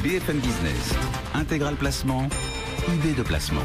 BFM Business, Intégral Placement, idée de placement.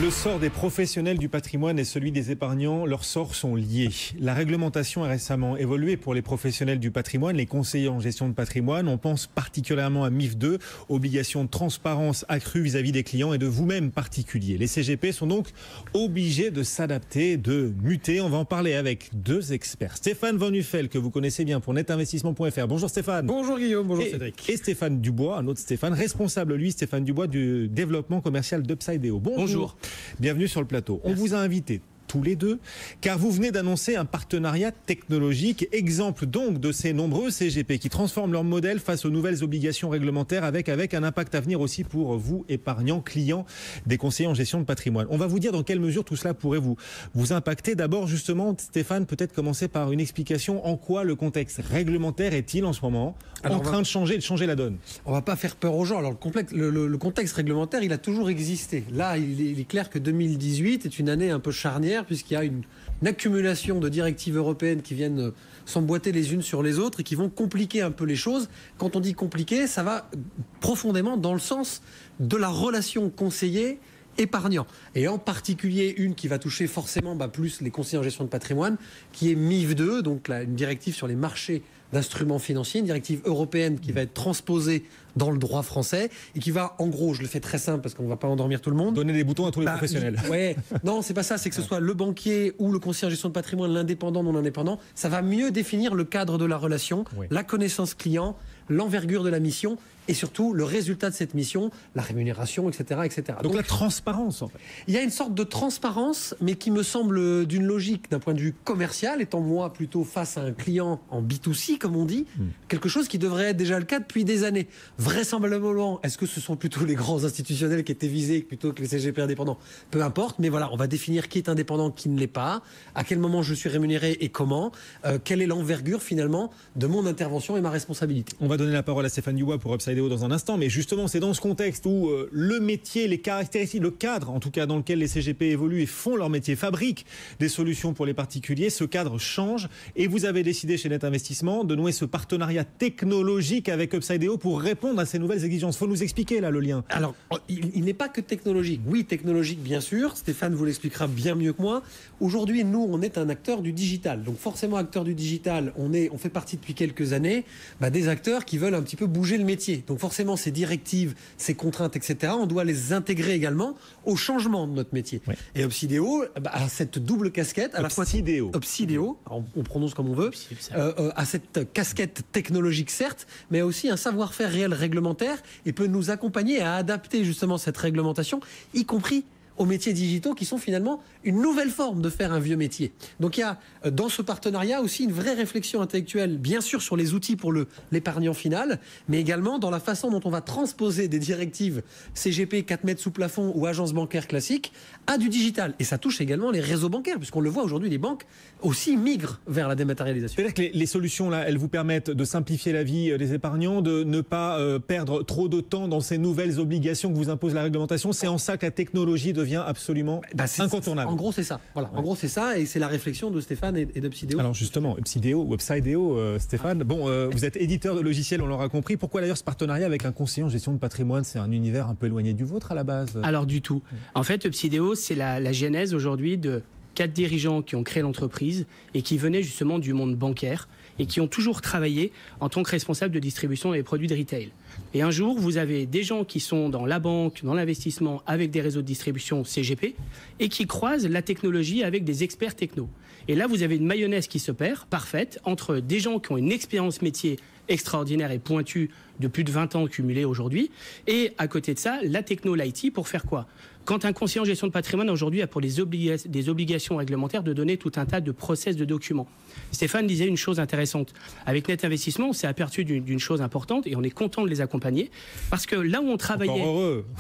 Le sort des professionnels du patrimoine et celui des épargnants, leurs sorts sont liés. La réglementation a récemment évolué pour les professionnels du patrimoine, les conseillers en gestion de patrimoine. On pense particulièrement à MIF 2, obligation de transparence accrue vis-à-vis des clients et de vous-même particuliers. Les CGP sont donc obligés de s'adapter, de muter. On va en parler avec deux experts. Stéphane Van Nuffel, que vous connaissez bien pour netinvestissement.fr. Bonjour Stéphane. Bonjour Guillaume, bonjour Cédric. Et Stéphane Dubois, un autre Stéphane, responsable lui, Stéphane Dubois, du développement commercial d'Upsideo. Bonjour. Bienvenue sur le plateau. On vous a invité tous les deux, car vous venez d'annoncer un partenariat technologique, exemple donc de ces nombreux CGP qui transforment leur modèle face aux nouvelles obligations réglementaires avec un impact à venir aussi pour vous, épargnants, clients des conseillers en gestion de patrimoine. On va vous dire dans quelle mesure tout cela pourrait vous impacter. D'abord, justement, Stéphane, peut-être commencer par une explication en quoi le contexte réglementaire est-il en ce moment en train de changer la donne. On va pas faire peur aux gens. Alors le contexte réglementaire, il a toujours existé. Là, il est clair que 2018 est une année un peu charnière puisqu'il y a une accumulation de directives européennes qui viennent s'emboîter les unes sur les autres et qui vont compliquer un peu les choses. Quand on dit compliqué, ça va profondément dans le sens de la relation conseiller épargnant. Et en particulier une qui va toucher forcément plus les conseillers en gestion de patrimoine, qui est MIF 2, donc une directive sur les marchés d'instruments financiers, une directive européenne qui va être transposée dans le droit français et qui va, en gros, je le fais très simple parce qu'on ne va pas endormir tout le monde. Donner des boutons à tous les professionnels. Ouais, non, c'est pas ça, c'est que ce soit le banquier ou le conseiller en gestion de patrimoine, l'indépendant, non indépendant, ça va mieux définir le cadre de la relation, la connaissance client, l'envergure de la mission et surtout le résultat de cette mission, la rémunération, etc. etc. Donc la transparence, en fait. Il y a une sorte de transparence, mais qui me semble d'une logique d'un point de vue commercial, étant moi plutôt face à un client en B2C, comme on dit, quelque chose qui devrait être déjà le cas depuis des années. Vraisemblablement, est-ce que ce sont plutôt les grands institutionnels qui étaient visés plutôt que les CGP indépendants? Peu importe, mais voilà, on va définir qui est indépendant, qui ne l'est pas, à quel moment je suis rémunéré et comment, quelle est l'envergure finalement de mon intervention et ma responsabilité. On va donner la parole à Stéphane Dubois pour Upsideo dans un instant, mais justement c'est dans ce contexte où le métier, les caractéristiques, le cadre en tout cas dans lequel les CGP évoluent et font leur métier, fabriquent des solutions pour les particuliers, ce cadre change et vous avez décidé chez Net Investissement de nouer ce partenariat technologique avec Upsideo pour répondre à ces nouvelles exigences. Il faut nous expliquer là le lien. Alors il n'est pas que technologique. Oui, technologique bien sûr, Stéphane vous l'expliquera bien mieux que moi. Aujourd'hui nous on est un acteur du digital, donc forcément acteur du digital, on fait partie depuis quelques années des acteurs qui veulent un petit peu bouger le métier. Donc forcément, ces directives, ces contraintes, etc., on doit les intégrer également au changement de notre métier. Oui. Et Upsideo a cette double casquette, à la fois Upsideo, on prononce comme on veut, a cette casquette technologique certes, mais aussi un savoir-faire réel réglementaire et peut nous accompagner à adapter justement cette réglementation, y compris aux métiers digitaux qui sont finalement une nouvelle forme de faire un vieux métier. Donc il y a dans ce partenariat aussi une vraie réflexion intellectuelle, bien sûr sur les outils pour l'épargnant final, mais également dans la façon dont on va transposer des directives CGP 4 mètres sous plafond ou agences bancaires classiques à du digital. Et ça touche également les réseaux bancaires, puisqu'on le voit aujourd'hui, les banques aussi migrent vers la dématérialisation. C'est-à-dire que les solutions là, elles vous permettent de simplifier la vie des épargnants, de ne pas perdre trop de temps dans ces nouvelles obligations que vous impose la réglementation. C'est en ça que la technologie devient absolument incontournable. En gros, c'est ça. Voilà. Ouais. En gros, c'est ça, et c'est la réflexion de Stéphane et d'Upsideo. Alors justement, Upsideo, Stéphane. Bon, vous êtes éditeur de logiciels, on l'aura compris. Pourquoi d'ailleurs ce partenariat avec un conseiller en gestion de patrimoine? C'est un univers un peu éloigné du vôtre à la base. Alors du tout. En fait, Upsideo, c'est la genèse aujourd'hui de 4 dirigeants qui ont créé l'entreprise et qui venaient justement du monde bancaire et qui ont toujours travaillé en tant que responsable de distribution des produits de retail. Et un jour, vous avez des gens qui sont dans la banque, dans l'investissement, avec des réseaux de distribution CGP, et qui croisent la technologie avec des experts techno. Et là, vous avez une mayonnaise qui se perd, parfaite, entre des gens qui ont une expérience métier extraordinaire et pointue de plus de 20 ans cumulés aujourd'hui, et à côté de ça, la techno, l'IT, pour faire quoi? Quand un conseiller en gestion de patrimoine aujourd'hui a pour des obligations réglementaires de donner tout un tas de process de documents. Stéphane disait une chose intéressante. Avec Net Investissement, on s'est aperçu d'une chose importante et on est content de les accompagner parce que là où on travaillait...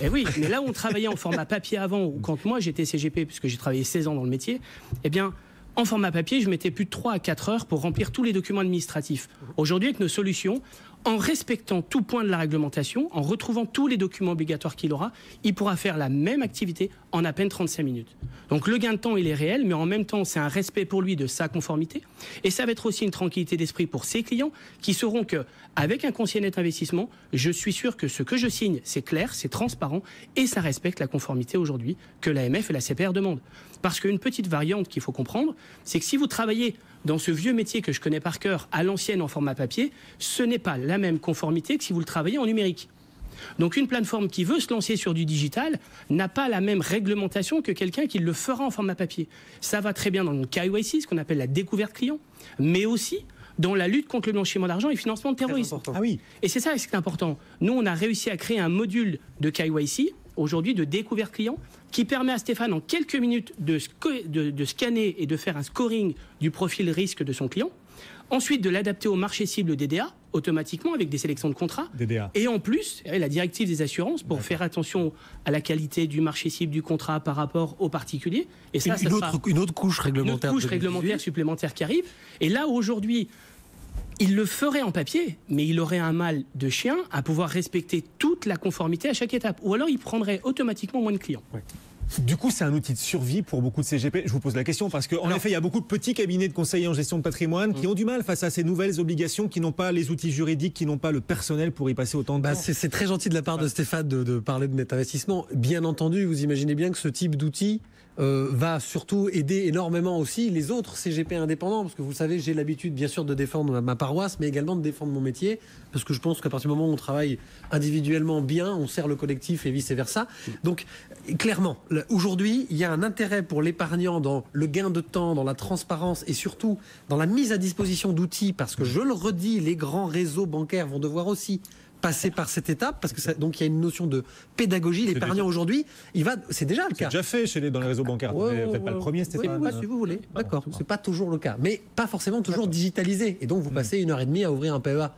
Eh oui, mais là où on travaillait en format papier avant, ou quand moi j'étais CGP, puisque j'ai travaillé 16 ans dans le métier, eh bien... En format papier, je mettais plus de 3 à 4 heures pour remplir tous les documents administratifs. Aujourd'hui, avec nos solutions, en respectant tout point de la réglementation, en retrouvant tous les documents obligatoires qu'il aura, il pourra faire la même activité en à peine 35 minutes. Donc le gain de temps, il est réel, mais en même temps, c'est un respect pour lui de sa conformité. Et ça va être aussi une tranquillité d'esprit pour ses clients qui sauront qu'avec un conseiller net investissement, je suis sûr que ce que je signe, c'est clair, c'est transparent et ça respecte la conformité aujourd'hui que l'AMF et la CPR demandent. Parce qu'une petite variante qu'il faut comprendre, c'est que si vous travaillez dans ce vieux métier que je connais par cœur, à l'ancienne en format papier, ce n'est pas la même conformité que si vous le travaillez en numérique. Donc une plateforme qui veut se lancer sur du digital n'a pas la même réglementation que quelqu'un qui le fera en format papier. Ça va très bien dans le KYC, ce qu'on appelle la découverte client, mais aussi dans la lutte contre le blanchiment d'argent et le financement de terrorisme. Ah oui. Et c'est ça qui est important. Nous, on a réussi à créer un module de KYC, aujourd'hui de découverte client, qui permet à Stéphane en quelques minutes de scanner et de faire un scoring du profil risque de son client. Ensuite, de l'adapter au marché cible DDA, automatiquement, avec des sélections de contrats. DDA. Et en plus, la directive des assurances, pour faire attention à la qualité du marché cible du contrat par rapport aux particuliers. Et ça, une autre couche réglementaire. Une autre couche réglementaire supplémentaire qui arrive. Et là, aujourd'hui, il le ferait en papier, mais il aurait un mal de chien à pouvoir respecter toute la conformité à chaque étape. Ou alors, il prendrait automatiquement moins de clients. Ouais. Du coup, c'est un outil de survie pour beaucoup de CGP. Je vous pose la question parce qu'en effet, il y a beaucoup de petits cabinets de conseillers en gestion de patrimoine qui ont du mal face à ces nouvelles obligations, qui n'ont pas les outils juridiques, qui n'ont pas le personnel pour y passer autant de temps. C'est très gentil de la part de Stéphane de parler de net investissement. Bien entendu, vous imaginez bien que ce type d'outil va surtout aider énormément aussi les autres CGP indépendants, parce que vous savez, j'ai l'habitude bien sûr de défendre ma paroisse, mais également de défendre mon métier, parce que je pense qu'à partir du moment où on travaille individuellement bien, on sert le collectif et vice-versa. Donc clairement, aujourd'hui, il y a un intérêt pour l'épargnant dans le gain de temps, dans la transparence et surtout dans la mise à disposition d'outils, parce que je le redis, les grands réseaux bancaires vont devoir aussi passer par cette étape, parce que donc il y a une notion de pédagogie. L'épargnant aujourd'hui, c'est déjà le cas. C'est déjà fait dans les réseaux bancaires. Vous n'êtes pas le premier, Stéphane. Oui, si vous voulez. D'accord. C'est pas toujours le cas, mais pas forcément toujours digitalisé. Et donc vous passez 1h30 à ouvrir un PEA.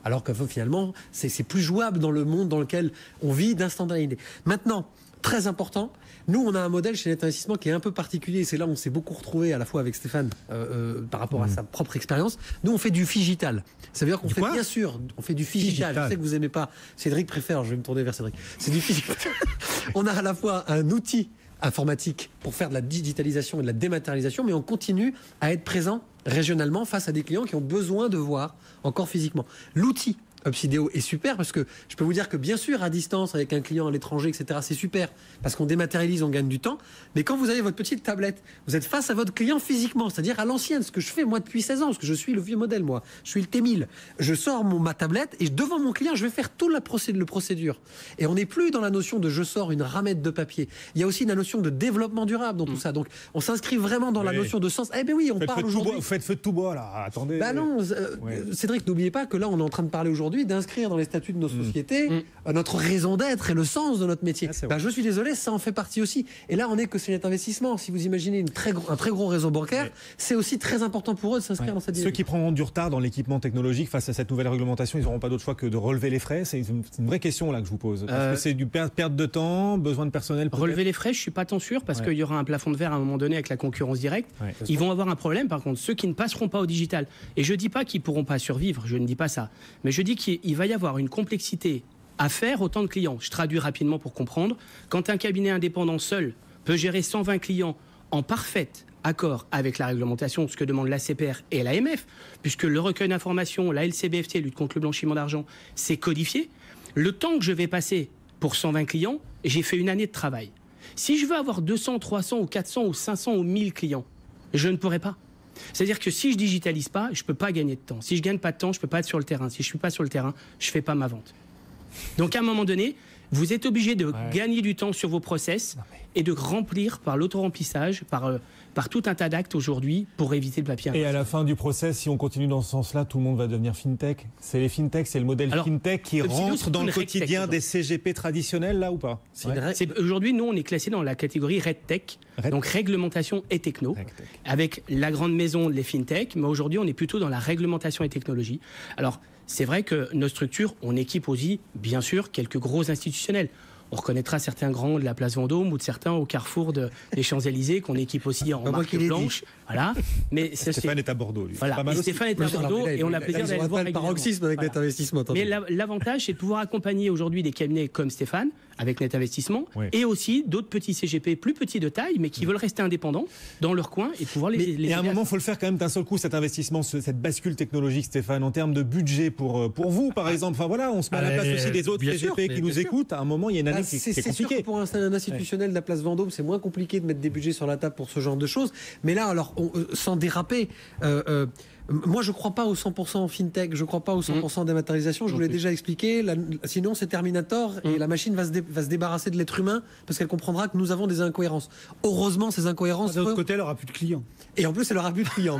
Alors que finalement, c'est plus jouable dans le monde dans lequel on vit d'instantanéité. Maintenant, très important, nous on a un modèle chez Net Investissement qui est un peu particulier. C'est là où on s'est beaucoup retrouvé à la fois avec Stéphane par rapport à sa propre expérience. Nous on fait du figital. Ça veut dire qu'on fait bien sûr, on fait du figital. Je sais que vous aimez pas. Cédric préfère. Je vais me tourner vers Cédric. C'est du figital. On a à la fois un outil informatique pour faire de la digitalisation et de la dématérialisation, mais on continue à être présent régionalement face à des clients qui ont besoin de voir encore physiquement. L'outil Upsideo est super parce que je peux vous dire que bien sûr à distance avec un client à l'étranger, etc., c'est super parce qu'on dématérialise, on gagne du temps, mais quand vous avez votre petite tablette, vous êtes face à votre client physiquement, c'est-à-dire à l'ancienne, ce que je fais moi depuis 16 ans, parce que je suis le vieux modèle, moi je suis le T1000, je sors ma tablette et devant mon client je vais faire tout le procédure, et on n'est plus dans la notion de je sors une ramette de papier, il y a aussi la notion de développement durable dans tout ça, donc on s'inscrit vraiment dans la notion de sens. Eh ben oui, on parle aujourd'hui. Vous faites feu de tout bois là, attendez. Bah non, Cédric, n'oubliez pas que là on est en train de parler aujourd'hui d'inscrire dans les statuts de nos sociétés notre raison d'être et le sens de notre métier. Je suis désolé, ça en fait partie aussi. Et là, on est que c'est Net Investissement. Si vous imaginez un très gros réseau bancaire, c'est aussi très important pour eux de s'inscrire dans cette dynamique. Ceux qui prendront du retard dans l'équipement technologique face à cette nouvelle réglementation, ils n'auront pas d'autre choix que de relever les frais. C'est une vraie question là que je vous pose. Parce que c'est du perte de temps, besoin de personnel. Relever les frais, je suis pas tant sûr parce qu'il y aura un plafond de verre à un moment donné avec la concurrence directe. Ils vont avoir un problème par contre, ceux qui ne passeront pas au digital. Et je dis pas qu'ils pourront pas survivre, je ne dis pas ça. Mais je dis qu'il va y avoir une complexité à faire autant de clients. Je traduis rapidement pour comprendre. Quand un cabinet indépendant seul peut gérer 120 clients en parfait accord avec la réglementation, ce que demande l'ACPR et l'AMF, puisque le recueil d'informations, la LCBFT, lutte contre le blanchiment d'argent, c'est codifié, le temps que je vais passer pour 120 clients, j'ai fait une année de travail. Si je veux avoir 200, 300 ou 400 ou 500 ou 1000 clients, je ne pourrai pas. C'est-à-dire que si je digitalise pas, je peux pas gagner de temps. Si je gagne pas de temps, je peux pas être sur le terrain. Si je suis pas sur le terrain, je fais pas ma vente. Donc à un moment donné, vous êtes obligé de gagner du temps sur vos process et de remplir par l'auto-remplissage, par tout un tas d'actes aujourd'hui pour éviter le papier. Et à la fin du process, si on continue dans ce sens-là, tout le monde va devenir fintech. C'est les fintech, c'est le modèle fintech qui rentre dans le quotidien des CGP traditionnels là ou pas? Aujourd'hui, nous, on est classé dans la catégorie RedTech, donc réglementation et techno, avec la grande maison, les fintech, mais aujourd'hui, on est plutôt dans la réglementation et technologie. Alors, c'est vrai que nos structures, on équipe aussi, bien sûr, quelques gros institutionnels. On reconnaîtra certains grands de la place Vendôme ou de certains au carrefour des Champs-Élysées qu'on équipe aussi en marque blanche. Voilà. Mais Stéphane est à Bordeaux, lui. Voilà. Et Stéphane est à Bordeaux et on a plaisir d'aller voir régulièrement. Paroxysme avec Net Investissement. Mais l'avantage, c'est de pouvoir accompagner aujourd'hui des cabinets comme Stéphane avec Net Investissement et aussi d'autres petits CGP plus petits de taille, mais qui veulent rester indépendants dans leur coin et pouvoir les Et à un moment, il faut le faire quand même d'un seul coup, cet investissement, cette bascule technologique, Stéphane, en termes de budget pour vous, par exemple. Enfin voilà, on se met à la place aussi des autres CGP qui nous écoutent. À un moment, il y a une année qui est compliquée. C'est sûr que pour un institutionnel de la place Vendôme, c'est moins compliqué de mettre des budgets sur la table pour ce genre de choses. Mais là, alors, sans déraper, moi, je ne crois pas au 100% en fintech, je ne crois pas au 100% dématérialisation, je vous l'ai déjà expliqué. Sinon, c'est Terminator et la machine va se débarrasser de l'être humain parce qu'elle comprendra que nous avons des incohérences. Heureusement, ces incohérences. De l'autre côté, elle n'aura plus de clients. Et en plus, elle n'aura plus de clients.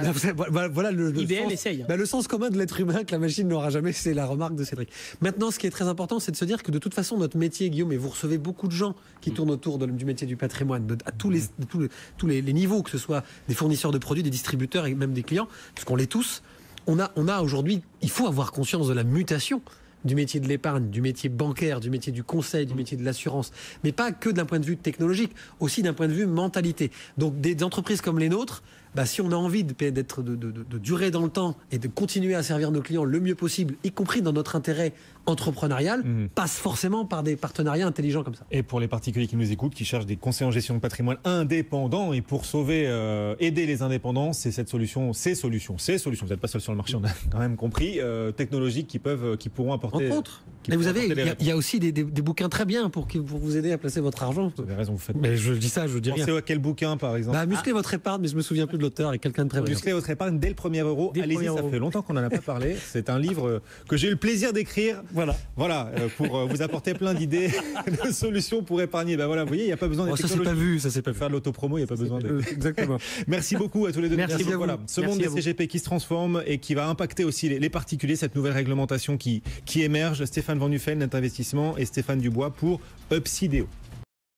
Voilà IBM sens, essaye. Le sens commun de l'être humain que la machine n'aura jamais, c'est la remarque de Cédric. Maintenant, ce qui est très important, c'est de se dire que de toute façon, notre métier, Guillaume, et vous recevez beaucoup de gens qui tournent autour du métier du patrimoine, à tous les niveaux, que ce soit des fournisseurs de produits, des distributeurs et même des clients, parce qu'on l'est tous. On a aujourd'hui, il faut avoir conscience de la mutation du métier de l'épargne, du métier bancaire, du métier du conseil, du métier de l'assurance, mais pas que d'un point de vue technologique, aussi d'un point de vue mentalité. Donc des entreprises comme les nôtres, si on a envie de durer dans le temps et de continuer à servir nos clients le mieux possible, y compris dans notre intérêt entrepreneurial, passe forcément par des partenariats intelligents comme ça. Et pour les particuliers qui nous écoutent, qui cherchent des conseils en gestion de patrimoine indépendants, et pour sauver, aider les indépendants, c'est ces solutions, vous n'êtes pas seul sur le marché, on a quand même compris, technologiques qui pourront apporter... Entre autres. Mais vous avez, il y a aussi des bouquins très bien pour vous aider à placer votre argent. Vous avez raison, vous faites. Mais je dis ça, je dis rien. Pensez à quel bouquin, par exemple? Muscler votre épargne, mais je me souviens plus de l'auteur, et quelqu'un de très bien. Muscler votre épargne dès le premier euro. Allez-y, ça fait longtemps qu'on n'en a pas parlé. C'est un livre que j'ai eu le plaisir d'écrire. Voilà, pour vous apporter plein d'idées de solutions pour épargner. Vous voyez, il n'y a pas besoin de ça c'est pas vu, faire de l'autopromo, il n'y a pas besoin de... Exactement. Merci beaucoup à tous les deux. Merci à vous. Voilà, ce monde des CGP qui se transforme et qui va impacter aussi les particuliers, cette nouvelle réglementation qui émerge. Stéphane Van Nuffel, Net Investissement, et Stéphane Dubois pour Upsideo.